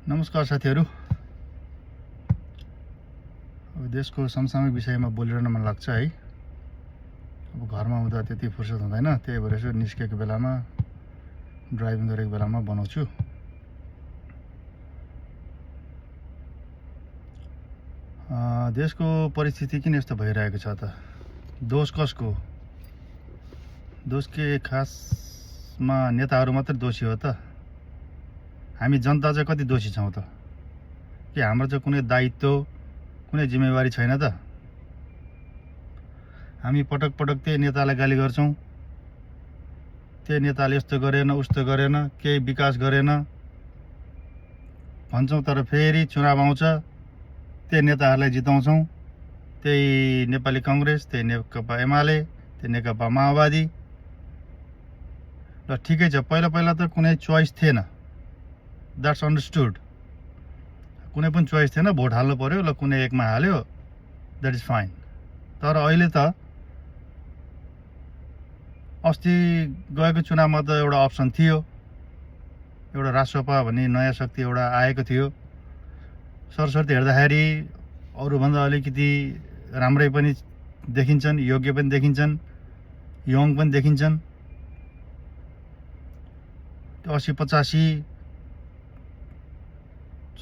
नमस्कार साथीहरू। अब देशको समसामयिक विषयमा बोलिरहन मन लाग्छ है। अब घरमा हुँदा त्यति फुर्सद हुँदैन, त्यही भएर यसो निस्केको बेलामा ड्राइभिङ गरेको बेलामा बनाउँछु। देशको परिस्थिति किन यस्तो भइरहेको छ त? दोष कसको? दोष के खासमा नेताहरू मात्रै दोषी हो त? हामी जनता चाहिँ कति दोषी छौँ त? कि हाम्रो चाहिँ कुनै दायित्व, कुनै जिम्मेवारी छैन त? हामी पटक पटक त्यही नेतालाई गाली गर्छौँ, त्यही नेताले यस्तो गरेन उस्तो गरेन, केही विकास गरेन भन्छौँ, तर फेरि चुनाव आउँछ त्यही नेताहरूलाई जिताउँछौँ। त्यही नेपाली काङ्ग्रेस, त्यही नेकपा एमाले, त्यही नेकपा माओवादी। ल ठिकै छ, पहिला पहिला त कुनै चोइस थिएन, द्याट्स अन्डरस्टुड। कुनै पनि चोइस थिएन, भोट हाल्नु पर्यो, ल कुनै एकमा हाल्यो, द्याट इज फाइन। तर अहिले त अस्ति गएको चुनावमा त एउटा अप्सन थियो, एउटा राष्ट्रपा भन्ने नयाँ शक्ति एउटा आएको थियो। सरस्वती हेर्दाखेरि अरूभन्दा अलिकति राम्रै पनि देखिन्छन्, योग्य पनि देखिन्छन्, यङ पनि देखिन्छन्। 80-85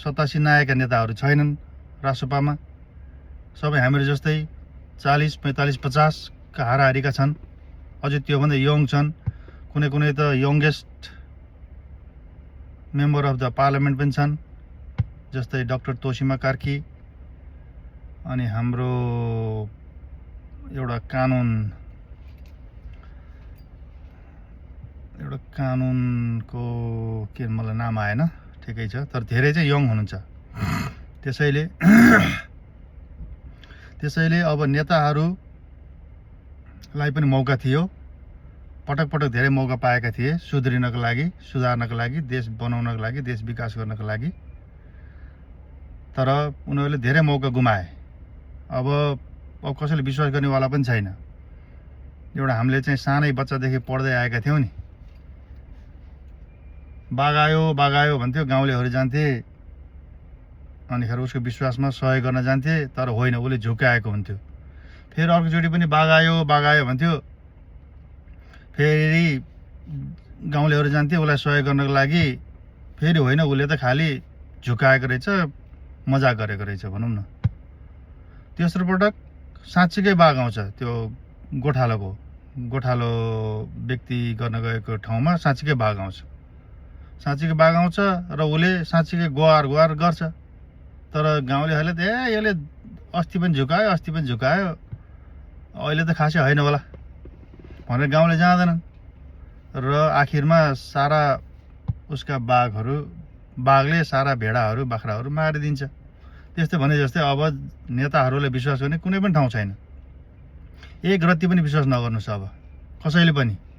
87 नआएका नेताहरू छैनन् राष्ट्रपामा। सबै हाम्रो जस्तै 40, 45, 50 का हाराहारीका छन्। अझै त्योभन्दा यङ छन्, कुनै कुनै त youngest member of the parliament पनि छन्, जस्तै डाक्टर तोसीमा कार्की। अनि हाम्रो एउटा कानुनको के मलाई नाम आएन, ठिकै छ, तर धेरै चाहिँ यङ हुनुहुन्छ। त्यसैले अब नेताहरूलाई पनि मौका थियो, पटक पटक धेरै मौका पाएका थिए सुध्रिनको लागि, सुधार्नको लागि, देश बनाउनको लागि, देश विकास गर्नको लागि। तर उनीहरूले धेरै मौका गुमाए। अब कसैले विश्वास गर्नेवाला पनि छैन। एउटा हामीले चाहिँ सानै बच्चादेखि पढ्दै आएका थियौँ नि, बाघ आयो भन्थ्यो, गाउँलेहरू जान्थे, अनिखेर उसको विश्वासमा सहयोग गर्न जान्थे, तर होइन, उसले झुक्काएको हुन्थ्यो। फेरि अर्कोचोटि पनि बाघ आयो भन्थ्यो, फेरि गाउँलेहरू जान्थे उसलाई सहयोग गर्नको लागि, फेरि होइन, उसले त खालि झुक्काएको रहेछ, मजाक गरेको रहेछ भनौँ न। तेस्रो पटक साँच्चीकै बाघ आउँछ, त्यो गोठालो व्यक्ति गर्न गएको ठाउँमा साँच्चीकै बाघ आउँछ। र उसले साँच्चीकै गुहार गर्छ। तर गाउँलेहरूले त यसले अस्ति पनि झुकायो, अहिले त खासै होइन होला भनेर गाउँले जाँदैनन्। र आखिरमा सारा उसका बाघले सारा भेडाहरू बाख्राहरू मारिदिन्छ। त्यस्तै भने जस्तै अब नेताहरूले विश्वास गर्ने कुनै पनि ठाउँ छैन। एक रत्ती पनि विश्वास नगर्नुहोस् अब कसैले पनि,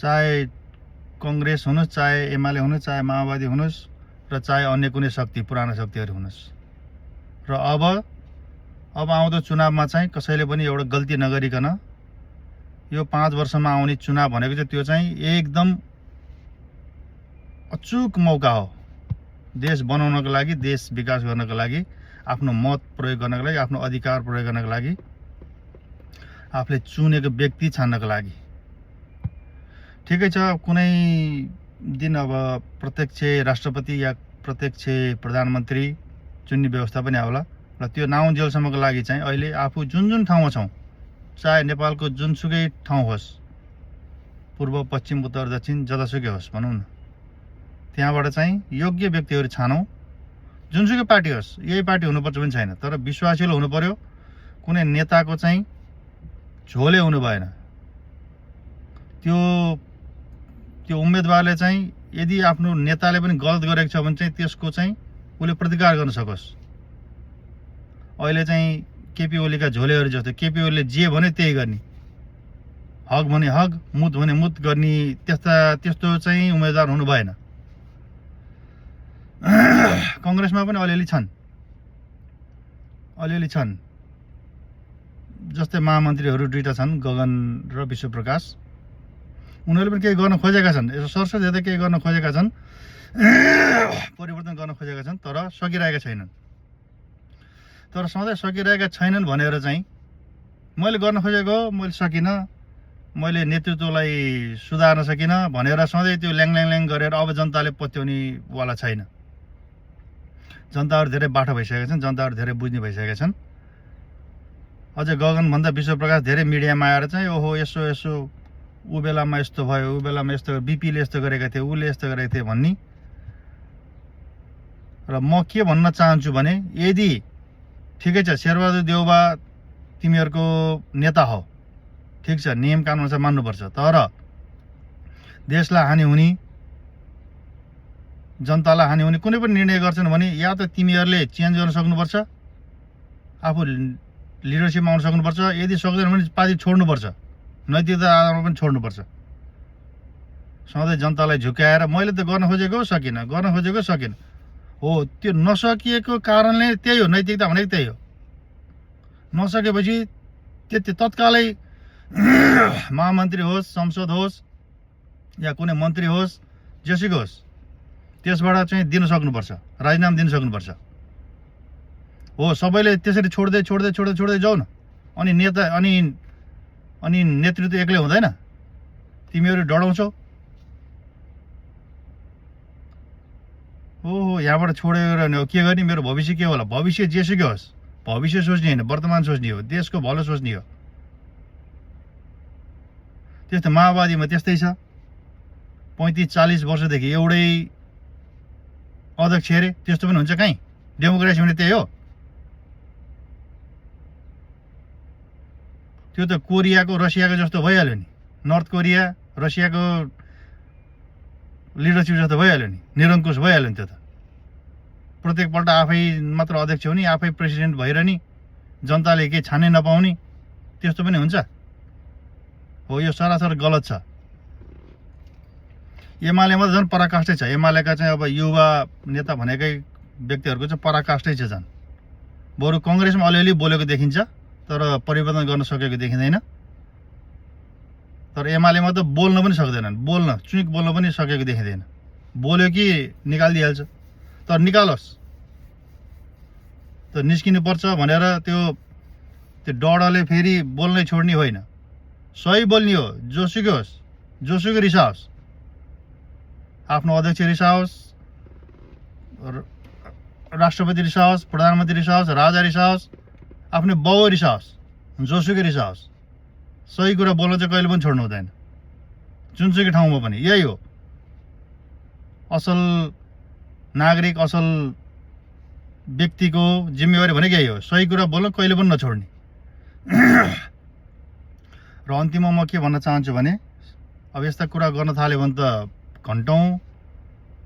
चाहे कङ्ग्रेस हुनुहोस्, चाहे एमाले हुनुहोस्, चाहे माओवादी हुनुहोस्, र चाहे अन्य कुनै शक्ति, पुरानो शक्तिहरू हुनुहोस्। र अब आउँदो चुनावमा चाहिँ कसैले पनि एउटा गल्ती नगरिकन, यो 5 वर्षमा आउने चुनाव भनेको चाहिँ त्यो चाहिँ एकदम अचुक मौका हो देश बनाउनको लागि, देश विकास गर्नको लागि, आफ्नो मत प्रयोग गर्नको लागि, आफ्नो अधिकार प्रयोग गर्नको लागि, आफूले चुनेको व्यक्ति छान्नको लागि। ठिकै छ, कुनै दिन अब प्रत्यक्ष राष्ट्रपति या प्रत्यक्ष प्रधानमन्त्री चुन्ने व्यवस्था पनि आउला। र त्यो नआउन्जेलसम्मको लागि चाहिँ अहिले आफू जुन ठाउँमा छौँ, चाहे नेपालको जुनसुकै ठाउँ होस्, पूर्व, पश्चिम, उत्तर, दक्षिण, जतासुकै होस् भनौँ न, त्यहाँबाट चाहिँ योग्य व्यक्तिहरू छानौँ। जुनसुकै पार्टी होस्, यही पार्टी हुनुपर्छ पनि छैन, तर विश्वासिलो हुनु पर्यो। कुनै नेताको चाहिँ झोले हुनु भएन। त्यो उम्मेदवारले चाहिँ यदि आफ्नो नेताले पनि गलत गरेको छ भने चाहिँ त्यसको चाहिँ उसले प्रतिकार गर्न सकोस्। अहिले चाहिँ केपी ओलीका झोलेहरू जस्तो, केपी ओलीले जे भने त्यही गर्ने, हक भने हक, मुत भने मुत गर्ने, त्यस्तो चाहिँ उम्मेदवार हुनु भएन। कङ्ग्रेसमा पनि अलिअलि छन्, जस्तै महामन्त्रीहरू 2टा छन्, गगन र विश्वप्रकाश। उनीहरूले पनि केही गर्न खोजेका छन्, यसो सरसर हेर्दै केही गर्न खोजेका छन्, परिवर्तन गर्न खोजेका छन्, तर सकिरहेका छैनन्। तर सधैँ सकिरहेका छैनन् भनेर चाहिँ मैले गर्न खोजेको हो, मैले सकिनँ, मैले नेतृत्वलाई सुधार्न सकिनँ भनेर सधैँ त्यो ल्याङ गरेर अब जनताले पत्याउनेवाला छैन। जनताहरू धेरै बाठो भइसकेका छन्, जनताहरू धेरै बुझ्ने भइसकेका छन्। अझै गगनभन्दा विश्वप्रकाश धेरै मिडियामा आएर चाहिँ ओहो यसो यसो ऊ बेलामा यस्तो भयो, ऊ बेलामा यस्तो, बिपीले यस्तो गरेका थिए, उसले यस्तो गरेका थिए भन्ने। र म के भन्न चाहन्छु भने यदि ठिकै छ शेरबहादुर देउबा तिमीहरूको नेता हो, ठिक छ, नियम कानुन चाहिँ मान्नुपर्छ, तर देशलाई हानि हुने, जनतालाई हानि हुने कुनै पनि निर्णय गर्छन् भने या त तिमीहरूले चेन्ज गर्न सक्नुपर्छ, आफू लिडरसिपमा आउन सक्नुपर्छ, यदि सक्दैन भने पार्टी छोड्नुपर्छ, नैतिकता आधारमा पनि छोड्नुपर्छ। सधैँ जनतालाई झुक्याएर मैले त गर्न खोजेको सकिनँ, गर्न खोजेको सकिनँ, हो त्यो नसकिएको कारणले त्यही हो, नैतिकता भनेको त्यही हो। नसकेपछि त्यति तत्कालै महामन्त्री होस्, संसद होस् या कुनै मन्त्री होस्, जेसुकै होस्, त्यसबाट चाहिँ दिन सक्नुपर्छ, राजीनामा दिन सक्नुपर्छ। हो सबैले त्यसरी छोड्दै छोड्दै छोड्दै छोड्दै जाऊ न, अनि नेता अनि नेतृत्व एक्लै हुँदैन, तिमीहरू डढाउँछौ। ओहो यहाँबाट छोडेर के गर्ने, मेरो भविष्य के होला, भविष्य जेसुकै होस्, भविष्य सोच्ने होइन, वर्तमान सोच्ने हो, देशको भलो सोच्ने हो। त्यस्तो माओवादीमा त्यस्तै छ, 35-40 वर्षदेखि एउटै अध्यक्ष अरे, त्यस्तो पनि हुन्छ कहीँ? डेमोक्रेसी भने त्यही हो। त्यो त कोरियाको रसियाको जस्तो भइहाल्यो नि, नर्थ कोरिया रसियाको लिडरसिप जस्तो भइहाल्यो नि, निरङ्कुश भइहाल्यो नि। त्यो त प्रत्येकपल्ट आफै मात्र अध्यक्ष हुने, आफै प्रेसिडेन्ट भइरहने, जनताले केही छान्नै नपाउने, त्यस्तो पनि हुन्छ? हो यो सरासर गलत छ। एमालेमा त झन् पराकाष्ठै छ, एमालेका चाहिँ अब युवा नेता भनेकै व्यक्तिहरूको चाहिँ पराकाष्ठै छ झन्। बरु कङ्ग्रेसमा अलिअलि बोलेको देखिन्छ तर परिवर्तन गर्न सकेको देखिँदैन। तर एमालेमा त बोल्न पनि सक्दैनन्, चुइक बोल्न पनि सकेको देखिँदैन। बोल्यो कि निकालिदिइहाल्छ, तर निकालोस्, त निस्किनुपर्छ भनेर त्यो डरले फेरि बोल्नै छोड्ने होइन, सही बोल्ने हो, जोसुकै होस्, जोसुकै रिसाओस्, आफ्नो अध्यक्ष रिसाओस्, राष्ट्रपति रिसाओस्, प्रधानमन्त्री रिसाओस्, राजा रिसाओस्, आफ्नो बाउ रिसाओस्, जोसुकै रिसाओस्, सही कुरा बोल्न चाहिँ कहिले पनि छोड्नु हुँदैन, जुनसुकै ठाउँमा पनि। यही हो असल नागरिक, असल व्यक्तिको जिम्मेवारी भनेको यही हो, सही कुरा बोल्न कहिले पनि नछोड्ने। र अन्तिममा म के भन्न चाहन्छु भने अब यस्ता कुरा गर्न थाल्यो भने त घन्टौँ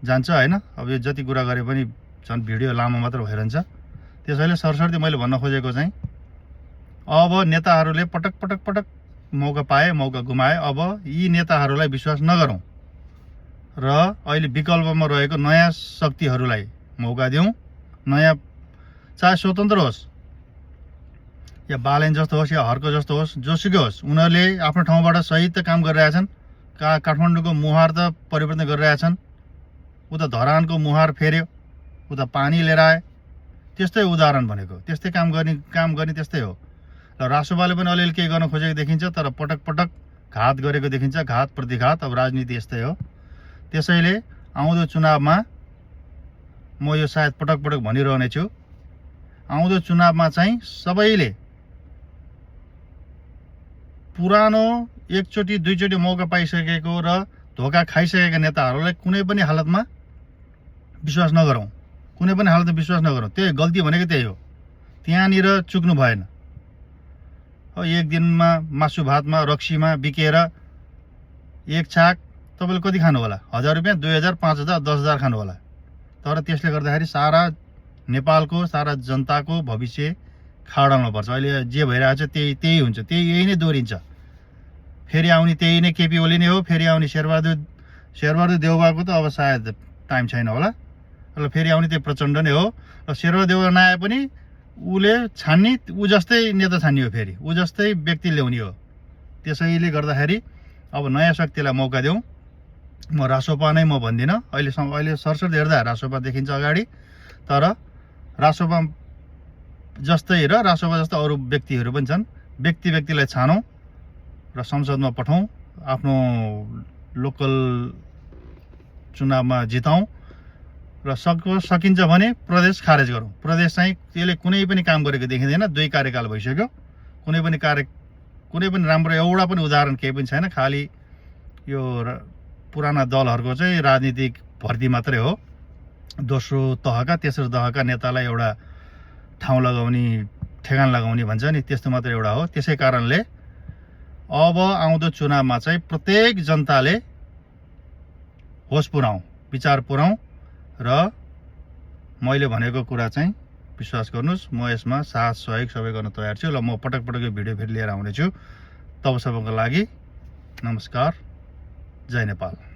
जान्छ होइन। अब यो जति कुरा गरे पनि झन् भिडियो लामो मात्र भइरहन्छ। त्यसैले सरसर्ती मैले भन्न खोजेको चाहिँ अब नेताहरूले पटक मौका पाए, मौका गुमाए, अब यी नेताहरूलाई विश्वास नगरौँ र अहिले विकल्पमा रहेको नयाँ शक्तिहरूलाई मौका दिउँ। नयाँ चाहे स्वतन्त्र होस् या बालेन जस्तो होस् या हर्क जस्तो होस्, जोसुकै होस्, उनीहरूले आफ्नो ठाउँबाट सही त काम गरिरहेछन्। काठमाडौँको मुहार त परिवर्तन गरिरहेछन्, उता धरानको मुहार फेर्यो, उता पानी लिएर आए, त्यस्तै उदाहरण भनेको, त्यस्तै काम गर्ने त्यस्तै हो। र रासोपाले पनि अलिअलि केही गर्न खोजेको देखिन्छ, तर पटक घात गरेको देखिन्छ, घात प्रतिघात। अब राजनीति यस्तै हो। त्यसैले आउँदो चुनावमा म यो सायद पटक भनिरहने छु, आउँदो चुनावमा चाहिँ सबैले पुरानो एकचोटि दुईचोटि मौका पाइसकेको र धोका खाइसकेका नेताहरूलाई कुनै पनि हालतमा विश्वास नगरौँ, कुनै पनि हालतमा विश्वास नगरौँ। त्यही गल्ती भनेको त्यही हो, त्यहाँनिर चुक्नु भएन। एक दिनमा मासु भातमा रक्सीमा बिकेर एक छाक तपाईँले कति खानु होला? 1000 रुपियाँ, 2000, 5000, 10000 खानु होला। तर त्यसले गर्दाखेरि सारा नेपालको, सारा जनताको भविष्य खाडाउनु पर्छ। अहिले जे भइरहेको छ त्यही हुन्छ, यही नै दोहोरिन्छ। फेरि आउने त्यही नै केपी ओली नै हो, फेरि आउने शेरबहादुर देउबाको त अब सायद टाइम छैन होला, र फेरि आउने त्यही प्रचण्ड नै हो। र शेरबहादुर देउबा नआए पनि उसले छान्ने, ऊ जस्तै नेता छान्ने हो, फेरि ऊ जस्तै व्यक्ति ल्याउने हो। त्यसैले गर्दाखेरि अब नयाँ शक्तिलाई मौका देऊ। म रासोपा नै म भन्दिनँ, अहिले सरसर हेर्दा रासोपा देखिन्छ अगाडि, तर रासोपा जस्तै र रासोपा जस्तो अरू व्यक्तिहरू पनि छन्। व्यक्तिलाई छानौँ र संसदमा पठाउँ, आफ्नो लोकल चुनावमा जिताउँ र सकिन्छ भने प्रदेश खारेज गरौँ। प्रदेश चाहिँ त्यसले कुनै पनि काम गरेको देखिँदैन, 2 कार्यकाल भइसक्यो, कुनै पनि राम्रो एउटा पनि उदाहरण केही पनि छैन। खालि यो पुराना दलहरूको चाहिँ राजनीतिक भर्ती मात्रै हो। दोस्रो तहका तेस्रो तहका नेतालाई एउटा ठाउँ लगाउने, ठेगान लगाउने भन्छ नि, त्यस्तो मात्रै एउटा हो। त्यसै कारणले अब आउँदो चुनावमा चाहिँ प्रत्येक जनताले होस पुर्याउँ, विचार पुर्याउँ र मैले भनेको कुरा चाहिँ विश्वास गर्नुहोस्, म यसमा साथ सहयोग सबै गर्न तयार छु। ल म पटक यो भिडियो फेरि लिएर आउनेछु। तबसम्मको लागि नमस्कार, जय नेपाल।